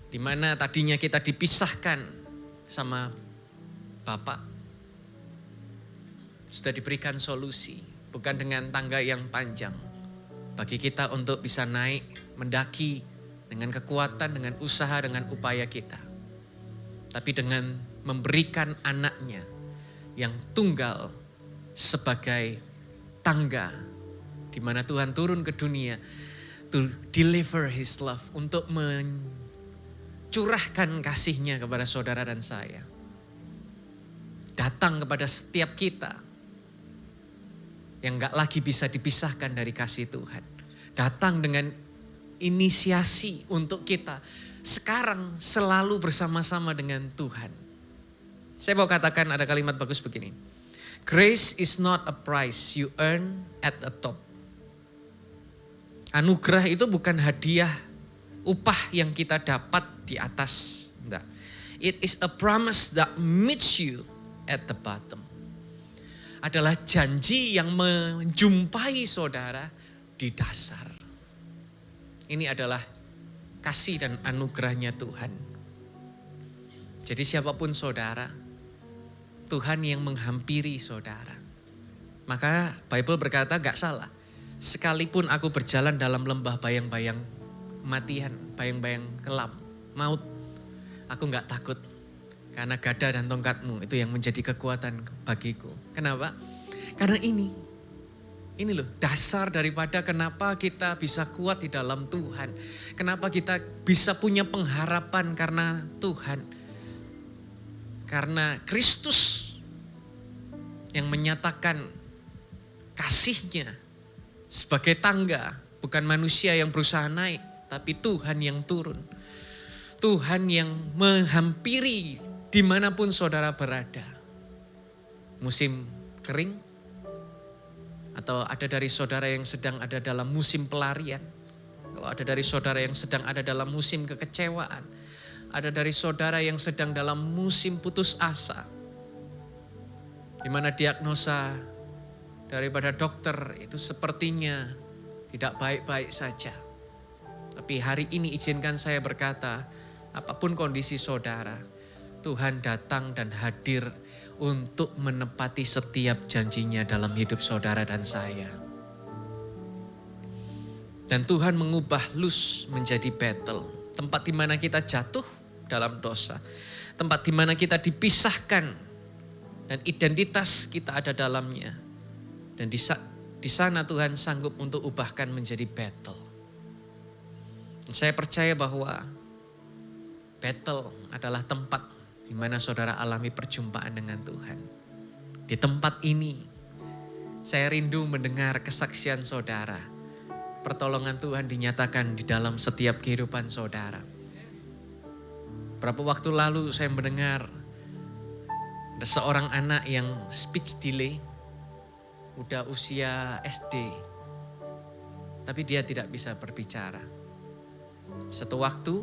Di mana tadinya kita dipisahkan sama Bapa. Sudah diberikan solusi. Bukan dengan tangga yang panjang. Bagi kita untuk bisa naik, mendaki, dengan kekuatan, dengan usaha, dengan upaya kita. Tapi dengan memberikan anaknya yang tunggal sebagai tangga. Di mana Tuhan turun ke dunia to deliver his love. Untuk mencurahkan kasih-Nya kepada saudara dan saya. Datang kepada setiap kita yang gak lagi bisa dipisahkan dari kasih Tuhan. Datang dengan inisiasi untuk kita sekarang selalu bersama-sama dengan Tuhan. Saya mau katakan ada kalimat bagus begini. Grace is not a prize you earn at the top. Anugerah itu bukan hadiah upah yang kita dapat di atas. Enggak. It is a promise that meets you at the bottom. Adalah janji yang menjumpai saudara di dasar. Ini adalah kasih dan anugerahnya Tuhan. Jadi siapapun saudara, Tuhan yang menghampiri saudara. Maka Bible berkata gak salah. Sekalipun aku berjalan dalam lembah bayang-bayang kematian, bayang-bayang kelam, maut, aku gak takut. Karena gada dan tongkatmu itu yang menjadi kekuatan bagiku. Kenapa? Karena ini loh dasar daripada kenapa kita bisa kuat di dalam Tuhan. Kenapa kita bisa punya pengharapan karena Tuhan. Karena Kristus yang menyatakan kasih-Nya sebagai tangga. Bukan manusia yang berusaha naik, tapi Tuhan yang turun. Tuhan yang menghampiri dimanapun saudara berada. Musim kering, atau ada dari saudara yang sedang ada dalam musim pelarian. Kalau ada dari saudara yang sedang ada dalam musim kekecewaan. Ada dari saudara yang sedang dalam musim putus asa. Di mana diagnosa daripada dokter itu sepertinya tidak baik-baik saja. Tapi hari ini izinkan saya berkata, apapun kondisi saudara, Tuhan datang dan hadir untuk menepati setiap janjinya dalam hidup saudara dan saya. Dan Tuhan mengubah luz menjadi battle. Tempat di mana kita jatuh dalam dosa. Tempat di mana kita dipisahkan dan identitas kita ada dalamnya. Dan di sana Tuhan sanggup untuk ubahkan menjadi battle. Saya percaya bahwa battle adalah tempat di mana saudara alami perjumpaan dengan Tuhan. Di tempat ini, saya rindu mendengar kesaksian saudara. Pertolongan Tuhan dinyatakan di dalam setiap kehidupan saudara. Berapa waktu lalu saya mendengar ada seorang anak yang speech delay, udah usia SD, tapi dia tidak bisa berbicara. Satu waktu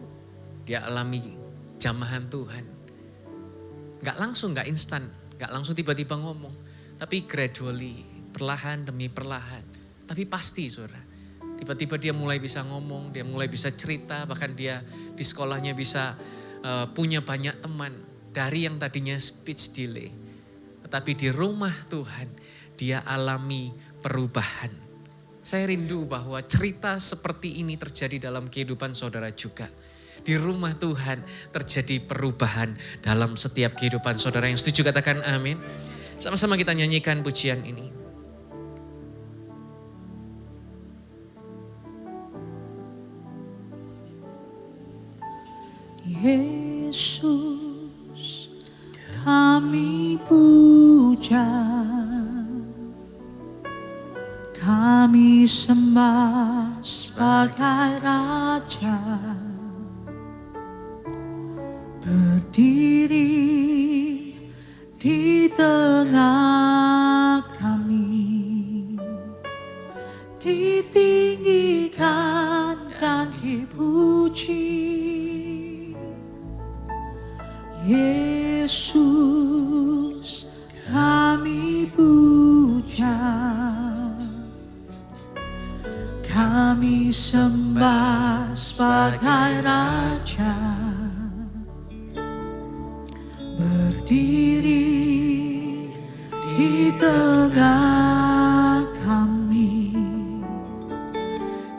dia alami jamahan Tuhan. Gak langsung, gak instan, gak langsung tiba-tiba ngomong. Tapi gradually, perlahan demi perlahan. Tapi pasti saudara, tiba-tiba dia mulai bisa ngomong, dia mulai bisa cerita. Bahkan dia di sekolahnya bisa punya banyak teman. Dari yang tadinya speech delay. Tetapi di rumah Tuhan, dia alami perubahan. Saya rindu bahwa cerita seperti ini terjadi dalam kehidupan saudara juga. Di rumah Tuhan terjadi perubahan dalam setiap kehidupan saudara. Yang setuju katakan amin. Sama-sama kita nyanyikan pujian ini. Yesus, kami puja, kami sembah sebagai Raja. Berdiri di tengah kami, ditinggikan dan dipuji. Yesus, kami puja, kami sembah sebagai Raja. Berdiri di tengah kami,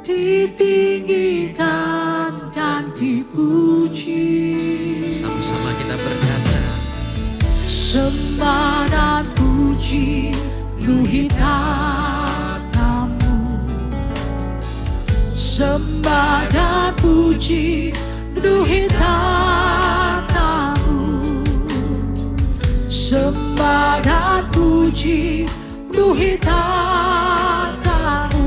ditinggikan dan dipuji. Sama-sama kita berkata, sembah dan puji penuhi tatamu. Sembah dan puji duhi tatamu. Sembah dan puji duhi tatamu.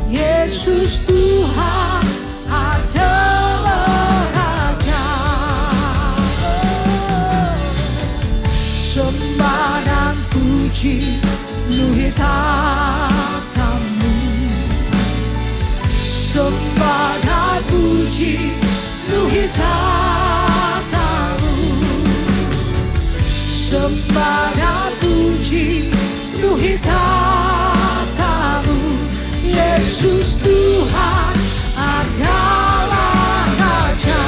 Yesus Tuhan adalah Raja. Sembah dan puji duhi tatamu. Sembah dan puji duhi tatamu. Sembah dan puji duhi tatamu. Yesus Tuhan adalah Raja.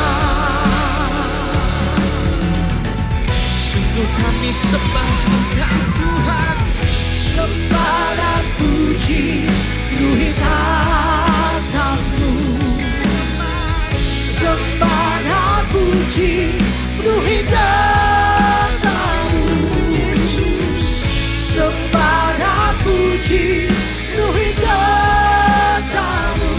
Sungguh kami sembah Engkau Tuhan. Sembah dan puji duhi tatamu. Sembah dan puji duhi tatamu. Sembah dan puji duhi tatamu.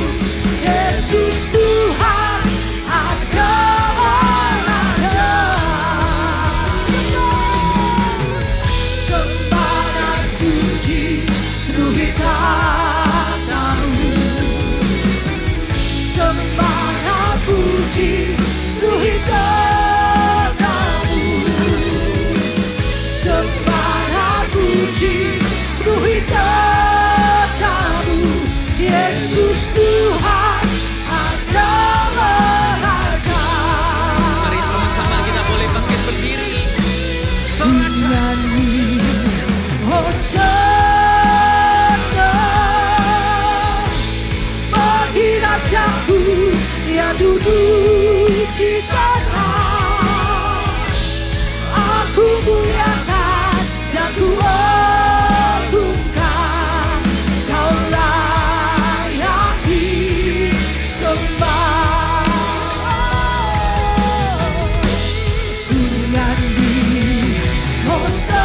Yesus Tuhan adalah Raja. Sembah dan puji duhi tatamu. Sembah dan puji duhi tatamu. Sembah dan puji duhi tatamu. Yesus Tuhan adalah Raja. Mari sama-sama kita boleh bangkit berdiri. Sorakan. Nyanyi Hosana bagi Rajaku yang duduk di tanah. Aku muliakan dan ku agungkan. Kau layak disembah. Ku nyanyi Hosana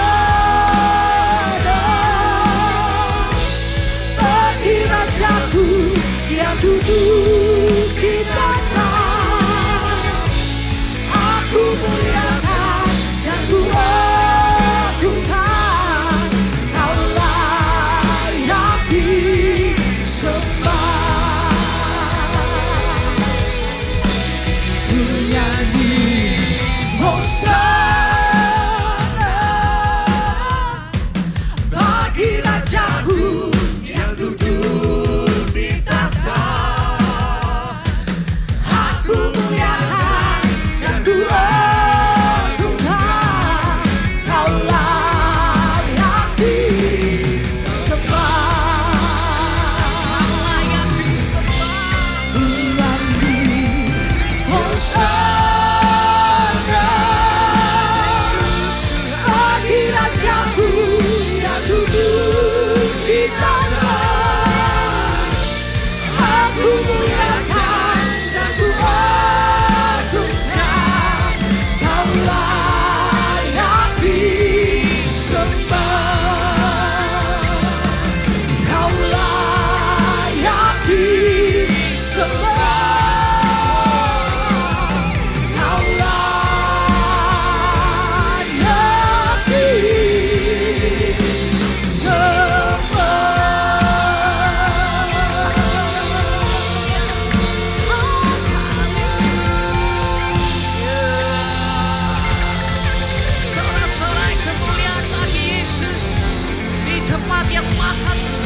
bagi Rajaku yang duduk di tanah. Aku muliakan dan ku agungkan. Kau layak disembah. Ku nyanyi Hosana bagi Rajaku yang duduk di tahta. Aku muliakan dan ku agungkan. Kau layak disembah. Layak disembah. Ku nyanyi Hosana bagi Rajaku yang duduk di tanah. Aku muliakan dan ku agungkan. Kau layak disembah. Kau layak disembah. Kau layak Sorak-sorai kemuliaan bagi Yesus di tempat yang maha tinggi.